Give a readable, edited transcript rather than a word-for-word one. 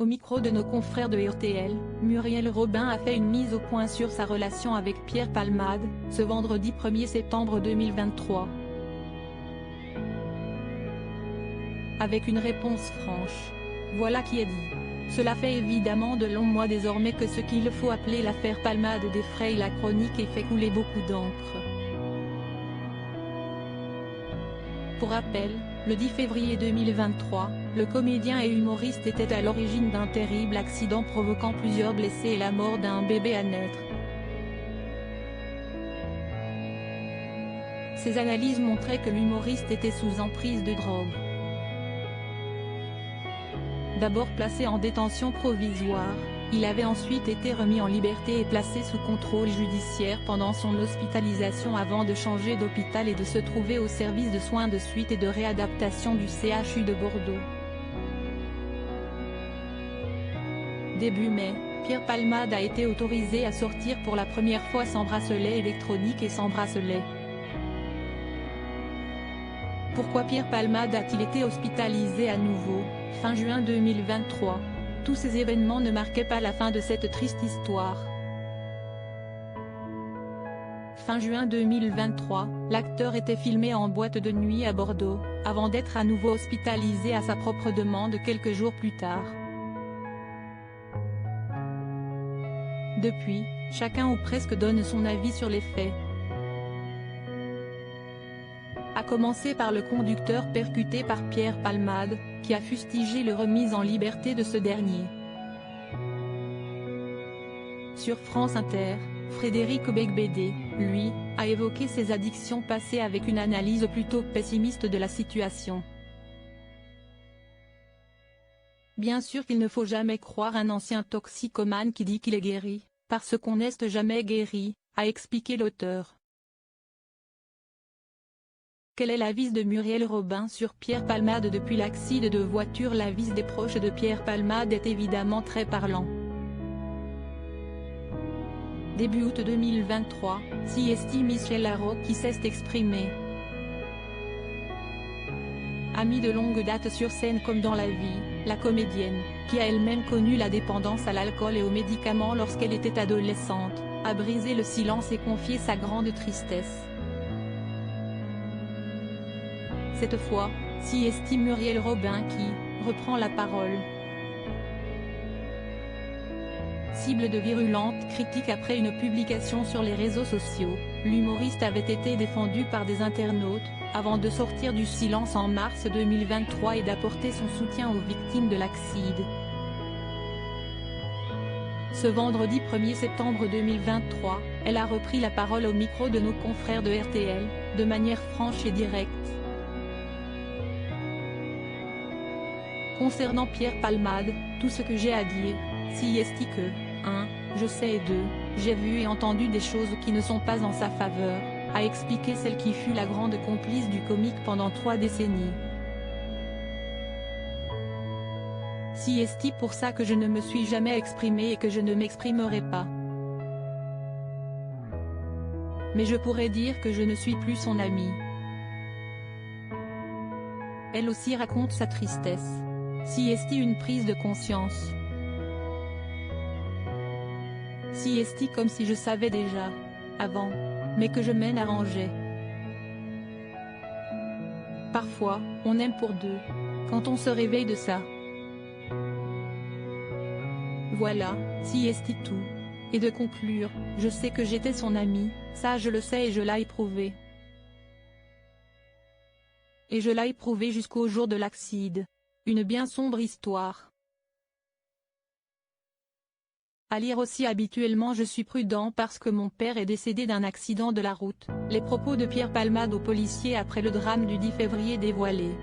Au micro de nos confrères de RTL, Muriel Robin a fait une mise au point sur sa relation avec Pierre Palmade, ce vendredi 1er septembre 2023. Avec une réponse franche. Voilà qui est dit. Cela fait évidemment de longs mois désormais que ce qu'il faut appeler l'affaire Palmade défraye la chronique et fait couler beaucoup d'encre. Pour rappel, le 10 février 2023, le comédien et humoriste était à l'origine d'un terrible accident provoquant plusieurs blessés et la mort d'un bébé à naître. Ces analyses montraient que l'humoriste était sous emprise de drogue. D'abord placé en détention provisoire, il avait ensuite été remis en liberté et placé sous contrôle judiciaire pendant son hospitalisation avant de changer d'hôpital et de se trouver au service de soins de suite et de réadaptation du CHU de Bordeaux. Début mai, Pierre Palmade a été autorisé à sortir pour la première fois sans bracelet électronique et sans bracelet. Pourquoi Pierre Palmade a-t-il été hospitalisé à nouveau, fin juin 2023 ? Tous ces événements ne marquaient pas la fin de cette triste histoire. Fin juin 2023, l'acteur était filmé en boîte de nuit à Bordeaux, avant d'être à nouveau hospitalisé à sa propre demande quelques jours plus tard. Depuis, chacun ou presque donne son avis sur les faits. À commencer par le conducteur percuté par Pierre Palmade, qui a fustigé le remise en liberté de ce dernier. Sur France Inter, Frédéric Beigbeder, lui, a évoqué ses addictions passées avec une analyse plutôt pessimiste de la situation. Bien sûr qu'il ne faut jamais croire un ancien toxicomane qui dit qu'il est guéri, parce qu'on n'est jamais guéri, a expliqué l'auteur. Quel est l'avis de Muriel Robin sur Pierre Palmade depuis l'accident de voiture? L'avis des proches de Pierre Palmade est évidemment très parlant. Début août 2023, CST Michel Larocque qui s'est exprimé. Amie de longue date sur scène comme dans la vie, la comédienne, qui a elle-même connu la dépendance à l'alcool et aux médicaments lorsqu'elle était adolescente, a brisé le silence et confié sa grande tristesse. Cette fois, CST Muriel Robin qui reprend la parole. Cible de virulentes critiques après une publication sur les réseaux sociaux, l'humoriste avait été défendu par des internautes, avant de sortir du silence en mars 2023 et d'apporter son soutien aux victimes de l'accident. Ce vendredi 1er septembre 2023, elle a repris la parole au micro de nos confrères de RTL, de manière franche et directe. Concernant Pierre Palmade, tout ce que j'ai à dire, si est que, 1, je sais et 2, j'ai vu et entendu des choses qui ne sont pas en sa faveur, a expliqué celle qui fut la grande complice du comique pendant 3 décennies. Si est pour ça que je ne me suis jamais exprimée et que je ne m'exprimerai pas. Mais je pourrais dire que je ne suis plus son amie. Elle aussi raconte sa tristesse. Si est une prise de conscience. Si est comme si je savais déjà, avant, mais que je m'en arrangeais. Parfois, on aime pour deux, quand on se réveille de ça. Voilà, si est tout. Et de conclure, je sais que j'étais son amie, ça je le sais et je l'ai éprouvé. Et je l'ai éprouvé jusqu'au jour de l'accident. Une bien sombre histoire. À lire aussi habituellement je suis prudent parce que mon père est décédé d'un accident de la route. Les propos de Pierre Palmade aux policiers après le drame du 10 février dévoilés.